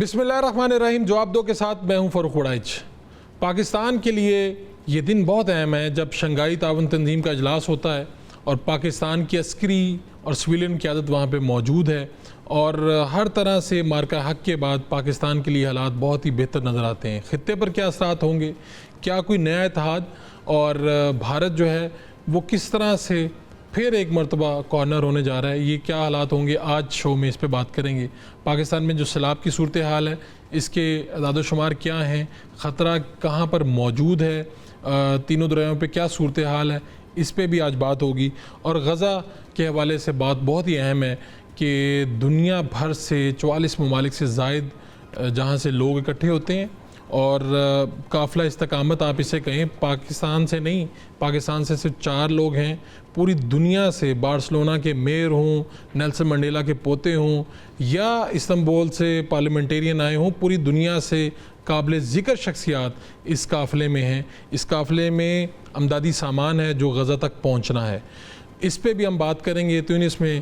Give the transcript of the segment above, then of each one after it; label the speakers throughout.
Speaker 1: بسم اللہ الرحمن الرحیم. جواب دو کے ساتھ میں ہوں فاروق وڑائچ. پاکستان کے لیے یہ دن بہت اہم ہے جب شنگھائی تعاون تنظیم کا اجلاس ہوتا ہے اور پاکستان کی عسکری اور سویلین قیادت وہاں پہ موجود ہے، اور ہر طرح سے مارکہ حق کے بعد پاکستان کے لیے حالات بہت ہی بہتر نظر آتے ہیں. خطے پر کیا اثرات ہوں گے؟ کیا کوئی نیا اتحاد اور بھارت جو ہے وہ کس طرح سے پھر ایک مرتبہ کارنر ہونے جا رہا ہے؟ یہ کیا حالات ہوں گے؟ آج شو میں اس پہ بات کریں گے. پاکستان میں جو سیلاب کی صورتحال ہے اس کے اعداد و شمار کیا ہیں، خطرہ کہاں پر موجود ہے، تینوں دریاؤں پہ کیا صورتحال ہے، اس پہ بھی آج بات ہوگی. اور غزہ کے حوالے سے بات بہت ہی اہم ہے کہ دنیا بھر سے 44 ممالک سے زائد جہاں سے لوگ اکٹھے ہوتے ہیں، اور قافلہ استقامت آپ اسے کہیں، پاکستان سے نہیں، پاکستان سے صرف 4 لوگ ہیں، پوری دنیا سے، بارسلونا کے میئر ہوں، نیلسن منڈیلا کے پوتے ہوں، یا استنبول سے پارلیمنٹیرین آئے ہوں، پوری دنیا سے قابل ذکر شخصیات اس قافلے میں ہیں. اس قافلے میں امدادی سامان ہے جو غزہ تک پہنچنا ہے. اس پہ بھی ہم بات کریں گے. تیونس میں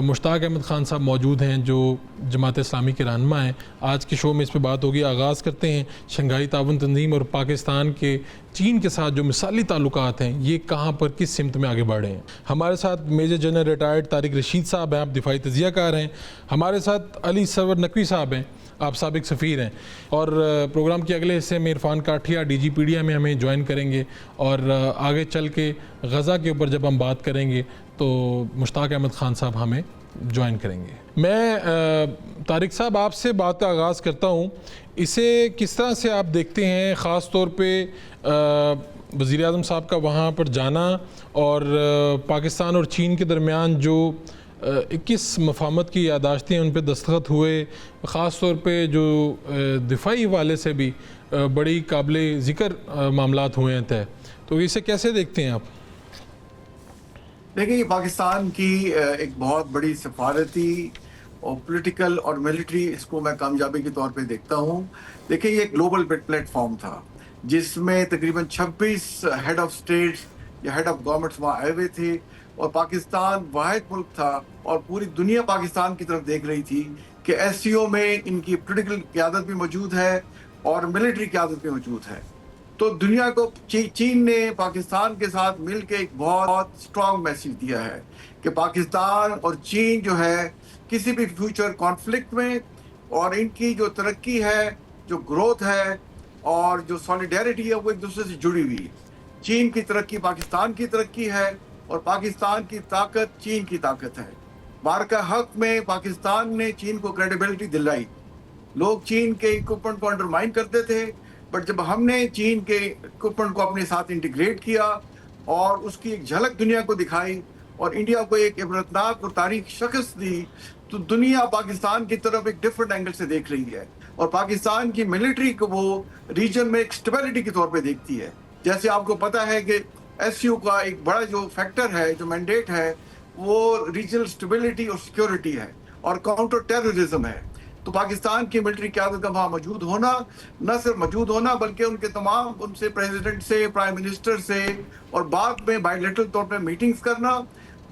Speaker 1: مشتاق احمد خان صاحب موجود ہیں جو جماعت اسلامی کے رہنما ہیں. آج کے شو میں اس پہ بات ہوگی. آغاز کرتے ہیں شنگھائی تعاون تنظیم اور پاکستان کے چین کے ساتھ جو مثالی تعلقات ہیں، یہ کہاں پر کس سمت میں آگے بڑھے ہیں. ہمارے ساتھ major general retired Tariq Rashid صاحب ہیں، آپ دفاعی تجزیہ کار ہیں. ہمارے ساتھ علی صور نقوی صاحب ہیں، آپ سابق سفیر ہیں. اور پروگرام کے اگلے حصے میں عرفان کاٹھیا ڈی جی پیڈیا میں ہمیں جوائن کریں گے، اور آگے چل کے غزہ کے اوپر جب ہم بات کریں گے تو مشتاق احمد خان صاحب ہمیں جوائن کریں گے. میں طارق صاحب آپ سے بات کا آغاز کرتا ہوں. اسے کس طرح سے آپ دیکھتے ہیں، خاص طور پہ وزیر اعظم صاحب کا وہاں پر جانا اور پاکستان اور چین کے درمیان جو 21 مفاہمت کی یادداشتیں ان پہ دستخط ہوئے، خاص طور پہ جو دفاعی حوالے سے بھی بڑی قابل ذکر معاملات ہوئے ہیں طے، تو اسے کیسے دیکھتے ہیں آپ؟
Speaker 2: دیکھیں، یہ پاکستان کی ایک بہت بڑی سفارتی اور پولیٹیکل اور ملٹری، اس کو میں کامیابی کے طور پہ دیکھتا ہوں. دیکھیں، یہ گلوبل پلیٹ فارم تھا جس میں تقریباً 26 ہیڈ آف اسٹیٹس یا ہیڈ آف گورنمنٹس وہاں آئے ہوئے تھے، اور پاکستان واحد ملک تھا اور پوری دنیا پاکستان کی طرف دیکھ رہی تھی کہ ایس سی او میں ان کی پولیٹیکل قیادت بھی موجود ہے اور ملٹری قیادت بھی موجود ہے. تو دنیا کو چین نے پاکستان کے ساتھ مل کے ایک بہت اسٹرانگ میسیج دیا ہے کہ پاکستان اور چین جو ہے کسی بھی فیوچر کانفلکٹ میں، اور ان کی جو ترقی ہے، جو گروتھ ہے اور جو سالیڈیرٹی ہے، وہ ایک دوسرے سے جڑی ہوئی ہے. چین کی ترقی پاکستان کی ترقی ہے، اور پاکستان کی طاقت چین کی طاقت ہے. مارکہ حق میں پاکستان نے چین کو کریڈیبلٹی دلائی. لوگ چین کے اکوپمنٹ کو انڈرمائن کرتے تھے، بٹ جب ہم نے چین کے اکوپمنٹ کو اپنے ساتھ انٹیگریٹ کیا اور اس کی ایک جھلک دنیا کو دکھائی اور انڈیا کو ایک عبرتناک اور تاریخ شخص دی، تو دنیا پاکستان کی طرف ایک ڈفرنٹ اینگل سے دیکھ رہی ہے، اور پاکستان کی ملٹری کو وہ ریجن میں ایک اسٹیبلٹی کے طور پہ دیکھتی ہے. جیسے آپ کو پتہ ہے کہ ایس یو کا ایک بڑا جو فیکٹر ہے، جو مینڈیٹ ہے، وہ ریجنل اسٹیبلٹی اور سیکیورٹی ہے اور کاؤنٹر ٹیررزم ہے. تو پاکستان کی ملٹری قیادت کا وہاں موجود ہونا، نہ صرف موجود ہونا بلکہ ان کے تمام، ان سے پریزیڈنٹ سے، پرائم منسٹر سے، اور بعد میں بائی لیٹرل طور پہ میٹنگز کرنا،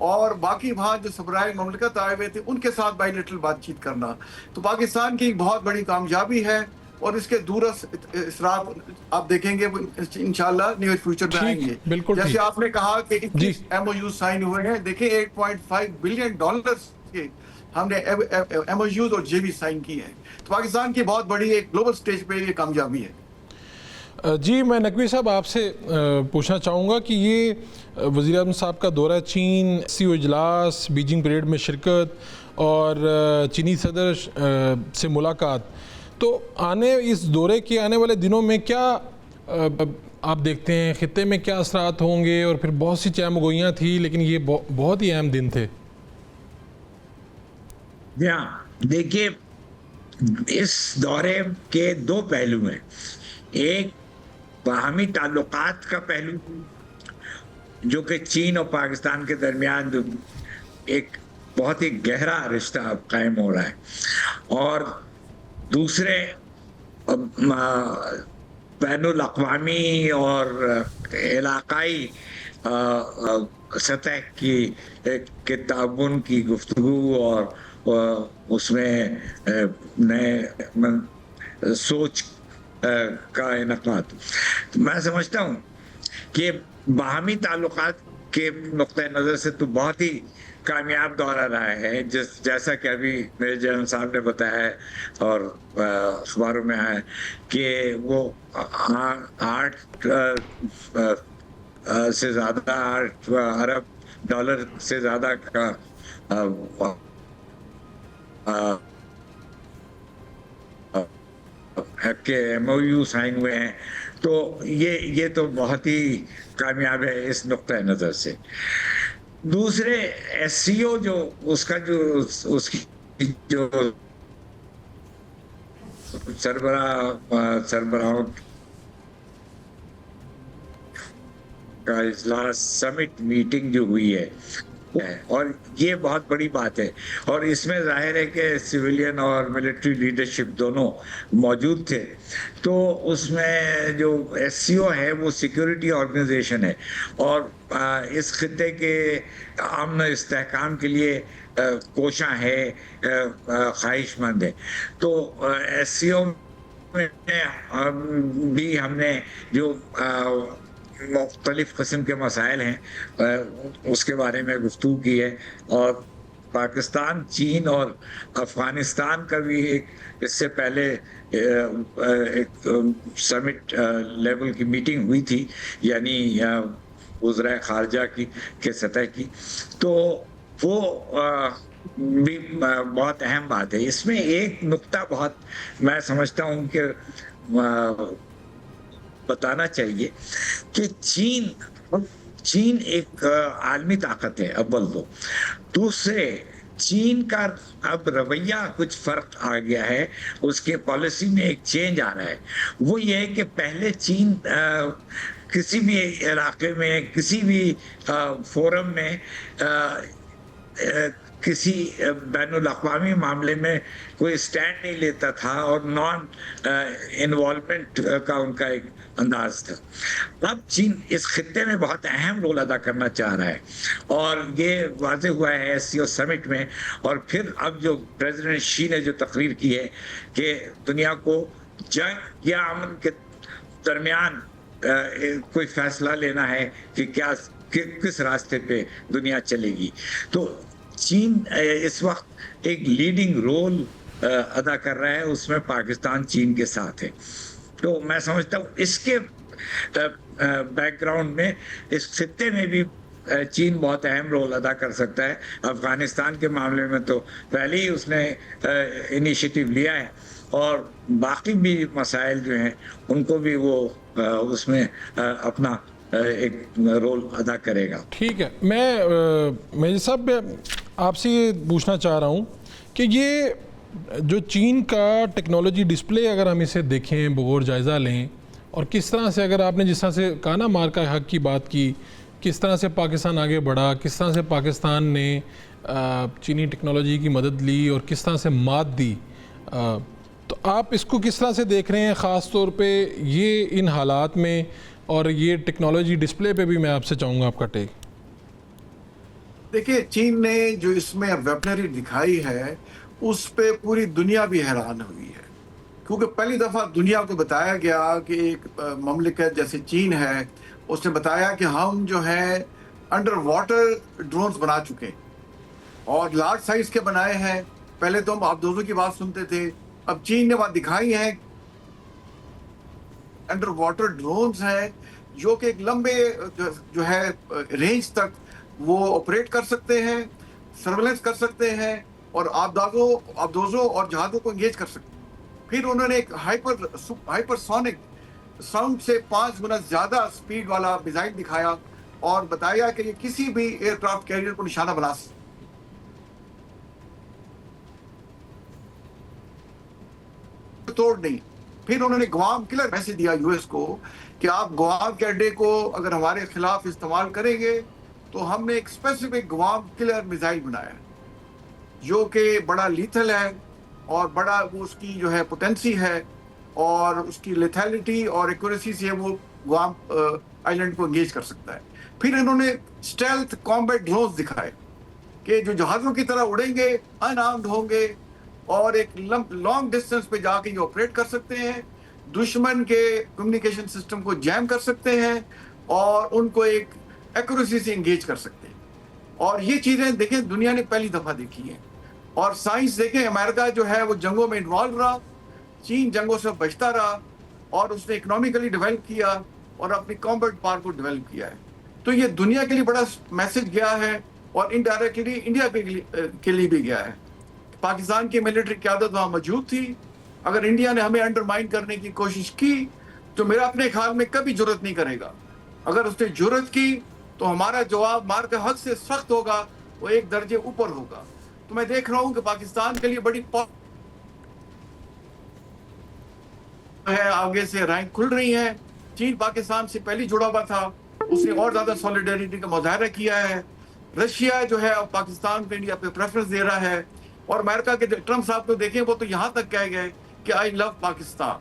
Speaker 2: اور باقی وہاں جو سربراہ مملکت آئے ہوئے تھے ان کے ساتھ بائی لیٹرل بات چیت کرنا، تو پاکستان کی ایک بہت بڑی کامیابی ہے. اور اس کے دور اثرات آپ دیکھیں گے انشاءاللہ نیئر فیوچر میں آئیں گے. جیسے آپ نے کہا کہ 21 ایم او یو سائن ہوئے ہیں. دیکھیں 8.5 بلین ڈالرز کے ہم نے ایم او یوز اور جے بی سائن کی ہیں. تو پاکستان کی بہت بڑی ایک گلوبل سٹیج پہ یہ کامیابی ہے.
Speaker 1: جی، میں نقوی صاحب آپ سے پوچھنا چاہوں گا کہ یہ وزیر اعظم صاحب کا دورہ چین، سی او اجلاس، بیجنگ پریڈ میں شرکت اور چینی صدر سے ملاقات، تو اس دورے کے آنے والے دنوں میں کیا آپ دیکھتے ہیں، خطے میں کیا اثرات ہوں گے؟ اور پھر بہت سی چہم گوئیاں تھیں لیکن یہ بہت ہی اہم دن تھے.
Speaker 3: دیکھیے، اس دورے کے 2 پہلو ہیں. ایک باہمی تعلقات کا پہلو، جو کہ چین اور پاکستان کے درمیان ایک بہت ہی گہرا رشتہ قائم ہو رہا ہے، اور دوسرے بین الاقوامی اور علاقائی سطح کی تعاون کی گفتگو اور اس میں نئے سوچ کا انعقاد. میں سمجھتا ہوں کہ باہمی تعلقات کے نقطۂ نظر سے تو بہت ہی کامیاب دورہ رہا ہے، جیسا کہ ابھی میرے جنرل صاحب نے بتایا ہے اور اخباروں میں آیا کہ وہ 8 سے زیادہ 8 ارب ڈالر سے زیادہ کا کے ایم او یو سائن ہوئے ہیں. تو یہ تو بہت ہی کامیاب ہے اس نقطۂ نظر سے. دوسرے ایس سی او جو اس کی جو سربراہوں کا اجلاس سمٹ میٹنگ جو ہوئی ہے، اور یہ بہت بڑی بات ہے، اور اس میں ظاہر ہے کہ سویلین اور ملٹری لیڈرشپ دونوں موجود تھے. تو اس میں جو ایس سی او ہے وہ سیکورٹی آرگنائزیشن ہے اور اس خطے کے امن و استحکام کے لیے کوشاں ہے، خواہش مند ہے. تو ایس سی او میں بھی ہم نے جو مختلف قسم کے مسائل ہیں اس کے بارے میں گفتگو کی ہے، اور پاکستان، چین اور افغانستان کا بھی اس سے پہلے ایک سمٹ لیول کی میٹنگ ہوئی تھی، یعنی وزرائے خارجہ کے سطح کی. تو وہ بھی بہت اہم بات ہے. اس میں ایک نقطہ بہت میں سمجھتا ہوں کہ بتانا چاہیے کہ چین ایک عالمی طاقت ہے اول تو. دوسرے، چین کا اب رویہ کچھ فرق آ گیا ہے، اس کے پالیسی میں ایک چینج آ رہا ہے. وہ یہ ہے کہ پہلے چین کسی بھی علاقے میں، کسی بھی فورم میں کسی بین الاقوامی معاملے میں کوئی سٹینڈ نہیں لیتا تھا، اور نان انوالومنٹ کا ان کا ایک انداز تھا. اب چین اس خطے میں بہت اہم رول ادا کرنا چاہ رہا ہے، اور یہ واضح ہوا ہے ایس سی او سمٹ میں. اور پھر اب جو پریزیڈنٹ شی نے جو تقریر کی ہے کہ دنیا کو جنگ یا امن کے درمیان کوئی فیصلہ لینا ہے کہ کس راستے پہ دنیا چلے گی. تو چین اس وقت ایک لیڈنگ رول ادا کر رہا ہے، اس میں پاکستان چین کے ساتھ ہے. تو میں سمجھتا ہوں اس کے بیک گراؤنڈ میں اس خطے میں بھی چین بہت اہم رول ادا کر سکتا ہے. افغانستان کے معاملے میں تو پہلے ہی اس نے انیشیٹو لیا ہے، اور باقی بھی مسائل جو ہیں ان کو بھی وہ اس میں اپنا ایک رول ادا کرے گا.
Speaker 1: ٹھیک ہے، میں میجر صاحب آپ سے یہ پوچھنا چاہ رہا ہوں کہ یہ جو چین کا ٹیکنالوجی ڈسپلے اگر ہم اسے دیکھیں، بغور جائزہ لیں، اور کس طرح سے، اگر آپ نے جس طرح سے کہا نا مارکہ حق کی بات کی، کس طرح سے پاکستان آگے بڑھا، کس طرح سے پاکستان نے چینی ٹیکنالوجی کی مدد لی اور کس طرح سے مات دی، تو آپ اس کو کس طرح سے دیکھ رہے ہیں خاص طور پہ یہ ان حالات میں، اور یہ ٹیکنالوجی ڈسپلے پہ بھی میں آپ سے چاہوں گا آپ کا ٹیک.
Speaker 2: دیکھیے، چین نے جو اس میں ویپنری دکھائی ہے اس پہ پوری دنیا بھی حیران ہوئی ہے، کیونکہ پہلی دفعہ دنیا کو بتایا گیا کہ ایک مملکت جیسے چین ہے، اس نے بتایا کہ ہم جو ہے انڈر واٹر ڈرونز بنا چکے اور لارج سائز کے بنائے ہیں. پہلے تو ہم آبدوزوں کی بات سنتے تھے، اب چین نے بات دکھائی ہے انڈر واٹر ڈرونز ہیں جو کہ ایک لمبے جو ہے رینج تک وہ آپریٹ کر سکتے ہیں، سرویلنس کر سکتے ہیں، اور آبدوزوں اور جہازوں کو انگیج کر سکتے ہیں. پھر انہوں نے ایک ہائپر سونک ساؤنڈ سے 5 گنا زیادہ سپیڈ والا میزائل دکھایا اور بتایا کہ یہ کسی بھی ایئر کرافٹ کیریئر کو نشانہ بنا سکتے. توڑ نہیں. پھر انہوں نے گوام کلر میسج دیا یو ایس کو کہ آپ گوام کے اڈے کو اگر ہمارے خلاف استعمال کریں گے تو ہم نے ایک اسپیسیفک گوام کلر میزائل بنایا جو کہ بڑا لیتھل ہے اور بڑا وہ اس کی جو ہے پوٹینسی ہے اور اس کی لیتھیلٹی اور ایکوریسی سے وہ گوام آئیلینڈ کو انگیج کر سکتا ہے. پھر انہوں نے اسٹیلتھ کامبیٹ ڈرونز دکھائے کہ جو جہازوں کی طرح اڑیں گے, انآرمڈ ہوں گے اور ایک لانگ ڈسٹینس پہ جا کے یہ آپریٹ کر سکتے ہیں, دشمن کے کمیونیکیشن سسٹم کو جیم کر سکتے ہیں اور ان کو ایک ایکوریسی سے انگیج کر سکتے ہیں. اور یہ چیزیں دیکھیں دنیا نے پہلی دفعہ دیکھی ہیں. اور سائنس دیکھیں, امریکہ جو ہے وہ جنگوں میں انوالو رہا, چین جنگوں سے بچتا رہا اور اس نے اکنامیکلی ڈیولپ کیا اور اپنی کمبیٹ پاور کو ڈیولپ کیا ہے. تو یہ دنیا کے لیے بڑا میسج گیا ہے اور انڈائریکٹلی انڈیا کے لیے بھی گیا ہے. پاکستان کی ملٹری قیادت وہاں موجود تھی. اگر انڈیا نے ہمیں انڈرمائن کرنے کی کوشش کی تو میرا اپنے خیال میں کبھی جرت نہیں کرے گا. اگر اس نے جرت کی تو ہمارا جواب مار کے حق سے سخت ہوگا, وہ ایک درجے اوپر ہوگا. تو میں دیکھ رہا ہوں کہ پاکستان کے لیے بڑی ہے, آگے سے رائیں کھل رہی ہیں. چین پاکستان سے پہلے جڑا ہوا تھا, اس نے اور زیادہ سولیڈیریٹی کا مظاہرہ کیا ہے. رشیا جو ہے اب پاکستان پہ انڈیا پہ پریفرنس دے رہا ہے. اور امریکہ کے ٹرمپ صاحب کو دیکھیں, وہ تو یہاں تک کہہ گئے کہ I love Pakistan.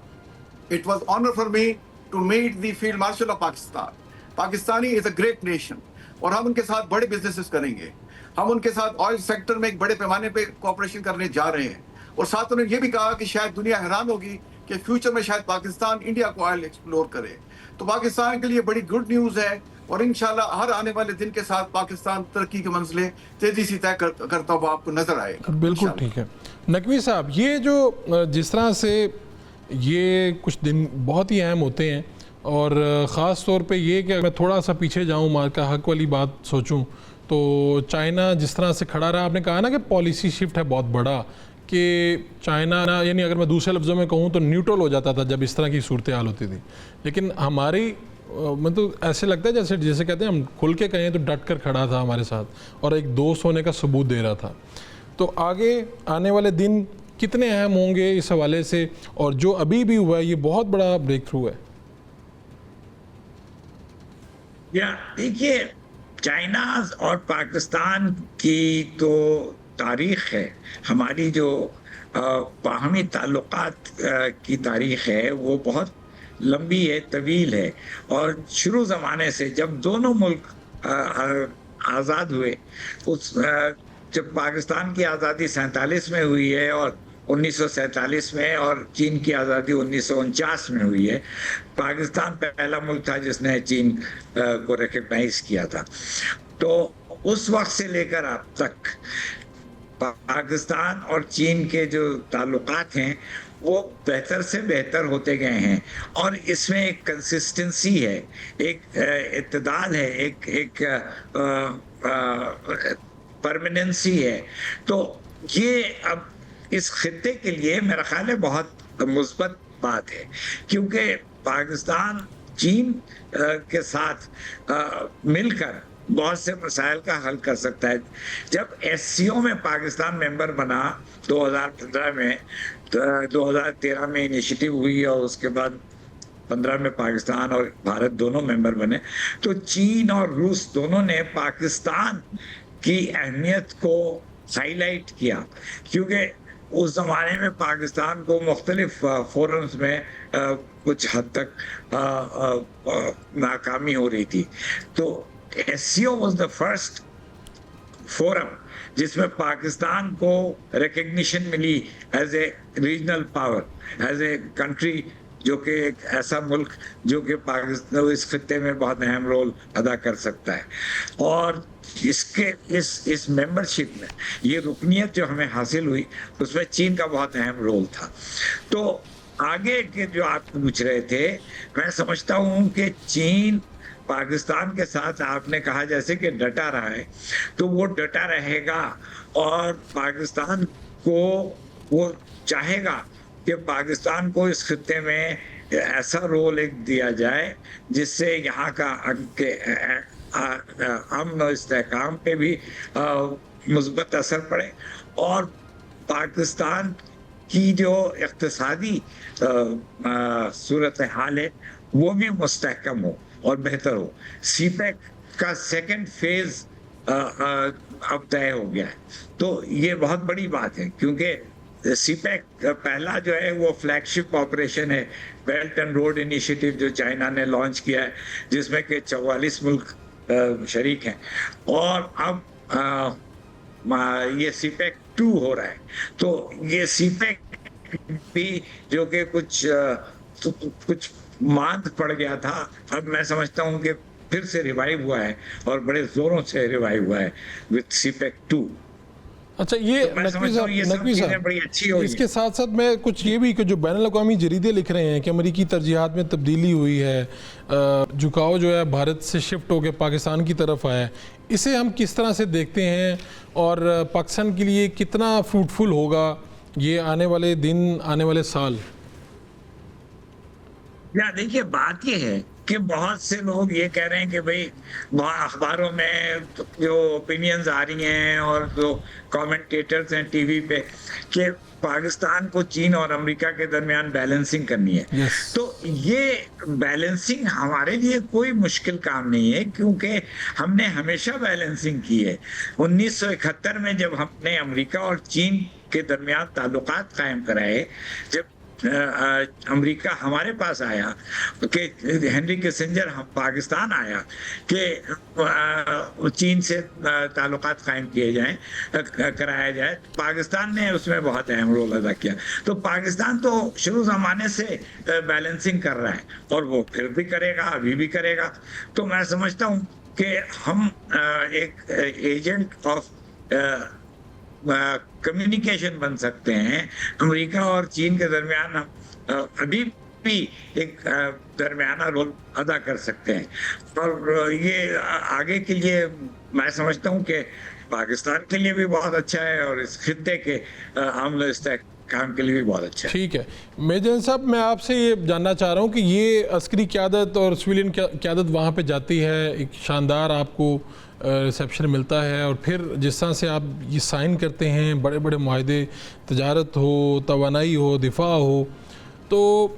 Speaker 2: It was honour for me to meet the field marshal of Pakistan. Pakistani is a great nation اور ہم ان کے ساتھ بڑے بزنسز کریں گے. ہم ان کے ساتھ آئل سیکٹر میں ایک بڑے پیمانے پہ کوآپریشن کرنے جا رہے ہیں. اور ساتھ انہوں نے یہ بھی کہا کہ شاید دنیا حیران ہوگی کہ فیوچر میں شاید پاکستان انڈیا کو آئل ایکسپلور کرے. تو پاکستان کے لیے بڑی گڈ نیوز ہے اور انشاءاللہ ہر آنے والے دن کے ساتھ پاکستان ترقی کے منزلیں تیزی سے طے کرتا ہوا آپ کو نظر آئے.
Speaker 1: بالکل ٹھیک ہے. نقوی صاحب, یہ جو جس طرح سے یہ کچھ دن بہت ہی اہم ہوتے ہیں اور خاص طور پہ یہ کہ میں تھوڑا سا پیچھے جاؤں, مارکا حق والی بات سوچوں تو چائنا جس طرح سے کھڑا رہا, آپ نے کہا نا کہ پالیسی شفٹ ہے بہت بڑا, کہ چائنا یعنی اگر میں دوسرے لفظوں میں کہوں تو نیوٹرل ہو جاتا تھا جب اس طرح کی صورتحال ہوتی تھی. لیکن ہماری مطلب ایسے لگتا ہے جیسے کہتے ہیں ہم کھل کے کہیں تو ڈٹ کر کھڑا تھا ہمارے ساتھ اور ایک دوست ہونے کا ثبوت دے رہا تھا. تو آگے آنے والے دن کتنے اہم ہوں گے اس حوالے سے, اور جو ابھی بھی ہوا ہے یہ بہت بڑا بریک تھرو ہے.
Speaker 3: دیکھیے, چائنا اور پاکستان کی تو تاریخ ہے, ہماری جو باہمی تعلقات کی تاریخ ہے وہ بہت لمبی ہے, طویل ہے. اور شروع زمانے سے جب دونوں ملک آزاد ہوئے, جب پاکستان کی آزادی 47 میں ہوئی ہے اور 1947 میں, اور چین کی آزادی 1949 میں ہوئی ہے. پاکستان پہلا ملک تھا جس نے چین کو ریکگنائز کیا تھا. تو اس وقت سے لے کر اب تک پاکستان اور چین کے جو تعلقات ہیں وہ بہتر سے بہتر ہوتے گئے ہیں. اور اس میں ایک کنسسٹنسی ہے, ایک اعتدال ہے, ایک پرماننسی ہے. تو یہ اب اس خطے کے لیے میرا خیال ہے بہت مثبت بات ہے, کیونکہ پاکستان چین کے ساتھ مل کر بہت سے مسائل کا حل کر سکتا ہے. جب ایس سی او میں پاکستان ممبر بنا 2015 میں, 2013 میں انیشیٹو ہوئی اور اس کے بعد 15 میں پاکستان اور بھارت دونوں ممبر بنے, تو چین اور روس دونوں نے پاکستان کی اہمیت کو ہائی لائٹ کیا, کیونکہ اس زمانے میں پاکستان کو مختلف فورمز میں کچھ حد تک ناکامی ہو رہی تھی. تو S C O was the first forum جس میں پاکستان کو ریکگنیشن ملی as a regional power, as a country, جو کہ ایک ایسا ملک جو کہ پاکستان اس خطے میں بہت اہم رول ادا کر سکتا ہے. اور اس ممبرشپ میں یہ رکنیت جو ہمیں حاصل ہوئی اس میں چین کا بہت اہم رول تھا. تو آگے کے جو آپ پوچھ رہے تھے, میں سمجھتا ہوں کہ چین پاکستان کے ساتھ, آپ نے کہا جیسے کہ ڈٹا رہا ہے, تو وہ ڈٹا رہے گا اور پاکستان کو وہ چاہے گا کہ پاکستان کو اس خطے میں ایسا رول ایک دیا جائے جس سے یہاں کا امن و استحکام پہ بھی مثبت اثر پڑے اور پاکستان کی جو اقتصادی صورتحال ہے وہ بھی مستحکم ہو اور بہتر ہو. سی پیک کا سیکنڈ فیز اب طے ہو گیا ہے, تو یہ بہت بڑی بات ہے, کیونکہ سی پیک پہلا جو ہے وہ فلیگ شپ آپریشن ہے, بیلٹ اینڈ روڈ انیشیٹو جو چائنا نے لانچ کیا ہے, جس میں کہ 44 ملک شریک ہیں. اور اب یہ سی پیک 2 ہو رہا ہے. تو یہ سی پیک بھی جو کہ کچھ ماند پڑ گیا تھا، اب میں سمجھتا ہوں کہ پھر سے ریوائیو ہوا ہے اور بڑے زوروں سے ریوائیو ہوا ہے وتھ سی پیک 2.
Speaker 1: اچھا یہ نقوی صاحب اس کے ساتھ ساتھ میں کچھ یہ بھی کہ جو بین الاقوامی جریدے لکھ رہے ہیں کہ امریکی ترجیحات میں تبدیلی ہوئی ہے، جھکاؤ جو ہے بھارت سے شفٹ ہو کے پاکستان کی طرف آیا ہے، اسے ہم کس طرح سے دیکھتے ہیں اور پاکستان کے لیے کتنا فروٹفل ہوگا یہ آنے والے دن، آنے والے سال؟
Speaker 3: دیکھیے بات یہ ہے کہ بہت سے لوگ یہ کہہ رہے ہیں کہ بھئی اخباروں میں جو اوپینینز آ رہی ہیں اور جو کامنٹیٹرز ہیں ٹی وی پہ کہ پاکستان کو چین اور امریکہ کے درمیان بیلنسنگ کرنی ہے. تو یہ بیلنسنگ ہمارے لیے کوئی مشکل کام نہیں ہے، کیونکہ ہم نے ہمیشہ بیلنسنگ کی ہے. 1971 میں جب ہم نے امریکہ اور چین کے درمیان تعلقات قائم کرائے، جب امریکہ ہمارے پاس آیا کہ ہنری کسنجر پاکستان آیا کہ چین سے تعلقات قائم کیے جائیں، کرایا جائے، پاکستان نے اس میں بہت اہم رول ادا کیا. تو پاکستان تو شروع زمانے سے بیلنسنگ کر رہا ہے اور وہ پھر بھی کرے گا، ابھی بھی کرے گا. تو میں سمجھتا ہوں کہ ہم ایک ایجنٹ آف کمیونیکیشن بن سکتے ہیں امریکہ اور چین کے درمیان. ہم ابھی بھی ایک درمیانہ رول ادا کر سکتے ہیں اور یہ آگے کے لیے میں سمجھتا ہوں کہ پاکستان کے لیے بھی بہت اچھا ہے اور اس خطے کے امن و استحکام کے لیے بھی بہت اچھا ہے.
Speaker 1: ٹھیک ہے میجر صاحب، میں آپ سے یہ جاننا چاہ رہا ہوں کہ یہ عسکری قیادت اور سویلین قیادت وہاں پہ جاتی ہے، ایک شاندار آپ کو ریسیپشن ملتا ہے، اور پھر جس طرح سے آپ یہ سائن کرتے ہیں بڑے بڑے معاہدے، تجارت ہو، توانائی ہو، دفاع ہو، تو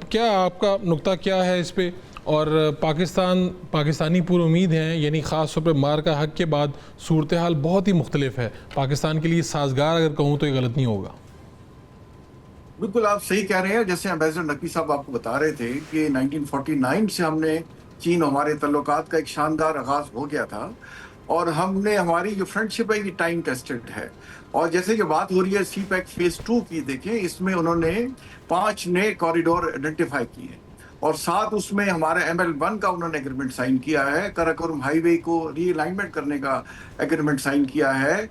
Speaker 1: کیا آپ کا نقطہ کیا ہے اس پہ؟ اور پاکستانی پر امید ہیں، یعنی خاص طور پہ مار کا حق کے بعد صورتحال بہت ہی مختلف ہے، پاکستان کے لیے سازگار اگر کہوں تو یہ غلط نہیں ہوگا.
Speaker 2: بالکل آپ صحیح کہہ رہے ہیں. جیسے امبیسڈر نقوی صاحب آپ کو بتا رہے تھے کہ 1949 سے ہم نے چین ہمارے تعلقات کا ایک شاندار آغاز ہو گیا تھا، اور ہم نے ہماری جو فرینڈشپ ہے یہ ٹائم ٹیسٹڈ ہے. اور جیسے کہ بات ہو رہی ہے سی پیک فیز 2 کی، دیکھیں اس میں انہوں نے 5 نئے کوریڈور آئیڈینٹیفائی کیے، اور ساتھ اس میں ہمارا ML1 کا انہوں نے ایگریمنٹ سائن کیا ہے، کراکورم ہائی وے کو ری الائنمنٹ کرنے کا ایگریمنٹ سائن کیا ہے،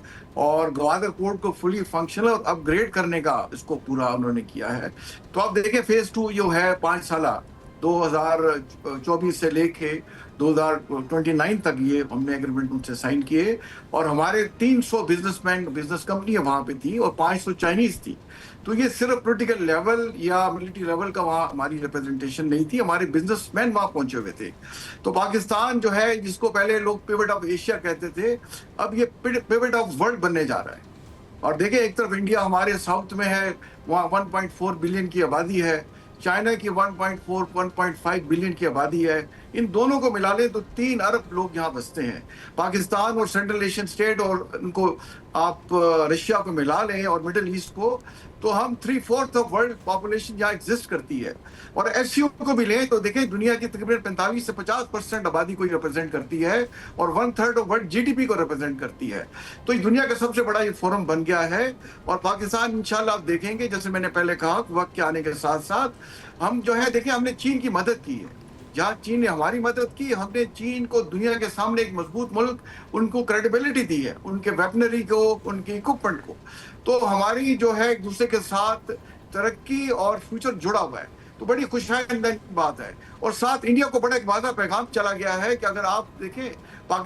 Speaker 2: اور گوادر پورٹ کو فلی فنکشنل اور اپ گریڈ کرنے کا اس کو پورا انہوں نے کیا ہے. تو آپ دیکھیں فیز 2 جو ہے 5 سالہ 2024 سے لے کے 2029 تک یہ ہم نے ایگریمنٹ ان سے سائن کیے، اور ہمارے 300 بزنس کمپنیاں وہاں پہ تھیں اور 500 چائنیز تھی. تو یہ صرف پولیٹیکل لیول یا ملٹری لیول کا وہاں ہماری ریپرزنٹیشن نہیں تھی، ہمارے بزنس مین وہاں پہنچے ہوئے تھے. تو پاکستان جو ہے جس کو پہلے لوگ پیوٹ آف ایشیا کہتے تھے، اب یہ پیوٹ آف ورلڈ بننے جا رہا ہے. اور دیکھیں ایک طرف انڈیا ہمارے ساؤتھ میں ہے، وہاں 1.4 بلین کی آبادی ہے، چائنا کی 1.5 بلین کی آبادی ہے. ان دونوں کو ملا لیں تو 3 ارب لوگ یہاں بستے ہیں. پاکستان اور سینٹرل ایشین اسٹیٹ اور ان کو آپ رشیا کو ملا لیں اور مڈل ایسٹ کو، تو ہم 3/4 آف ورلڈ پاپولیشن یہاں ایگزسٹ کرتی ہے. اور ایس سی او کو بھی لیں تو دیکھیں دنیا کی تقریباً 45 سے 50% آبادی کو ریپرزینٹ کرتی ہے، اور 1/3 آف ورلڈ GDP کو ریپرزینٹ کرتی ہے. تو یہ دنیا کا سب سے بڑا یہ فورم بن گیا ہے. اور پاکستان انشاءاللہ آپ دیکھیں گے، جیسے میں نے پہلے کہا، وقت کے آنے کے ساتھ ساتھ ہم جو ہے دیکھیں ہم نے چین کی مدد کی ہے. جہاں چین نے ہماری مدد کی، ہم نے چین کو دنیا کے سامنے ایک مضبوط ملک، ان کو کریڈیبلٹی دی ہے، ان کے ویپنری کو، ان کی اکوپمنٹ کو. تو ہماری جو ہے ایک دوسرے کے ساتھ ترقی اور فیوچر جڑا ہوا ہے. تو بڑی خوشائند بات ہے. اور ساتھ انڈیا کو بڑا ایک واضح پیغام چلا گیا ہے کہ اگر آپ دیکھیں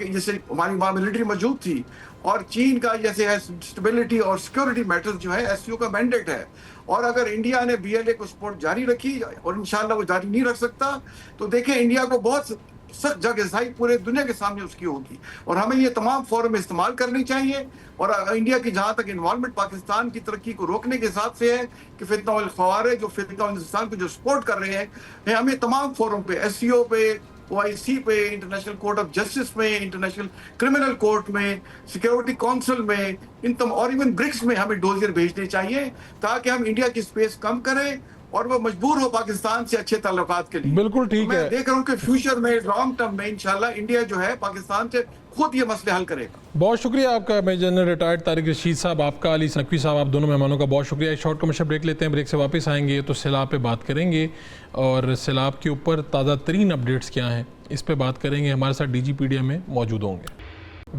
Speaker 2: جیسے ہماری وہاں ملٹری موجود تھی، اور چین کا جیسے ہے اسٹیبلٹی اور سیکورٹی میٹرز جو ہے SCO کا مینڈیٹ ہے، اور اگر انڈیا نے BLA کو سپورٹ جاری رکھی اور انشاءاللہ وہ جاری نہیں رکھ سکتا، تو دیکھیں انڈیا کو بہت سخت جگہ پورے دنیا کے سامنے اس کی ہوگی. اور ہمیں یہ تمام فورم استعمال کرنی چاہیے. اور انڈیا کی جہاں تک انوالومنٹ پاکستان کی ترقی کو روکنے کے حساب سے ہے کہ فتنہ والخوارج جو فتنہ ہندوستان کو جو سپورٹ کر رہے ہیں، ہمیں تمام فورم پہ، SCO پہ، OIC پہ، انٹرنیشنل کورٹ آف جسٹس میں، انٹرنیشنل کرمنل کورٹ میں، سیکیورٹی کونسل میں، اور ایون برکس میں ہمیں ڈوزر بھیجنے چاہیے تاکہ ہم انڈیا کی سپیس کم کریں اور وہ مجبور ہو پاکستان سے اچھے تعلقات کے لیے.
Speaker 1: بالکل ٹھیک
Speaker 2: میں
Speaker 1: ہے.
Speaker 2: دیکھ رہا ہوں کہ فیوچر میں لانگ ٹرم میں انشاءاللہ انڈیا جو ہے پاکستان سے خود یہ مسئلے حل کرے گا.
Speaker 1: بہت شکریہ آپ کا major general retired Tariq Rashid صاحب, آپ کا علی نقوی صاحب, آپ دونوں مہمانوں کا بہت شکریہ. ایک شارٹ کمرشل بریک لیتے ہیں, بریک سے واپس آئیں گے تو سیلاب پہ بات کریں گے, اور سیلاب کے اوپر تازہ ترین اپڈیٹس کیا ہیں اس پہ بات کریں گے. ہمارے ساتھ D G P D M میں موجود ہوں گے.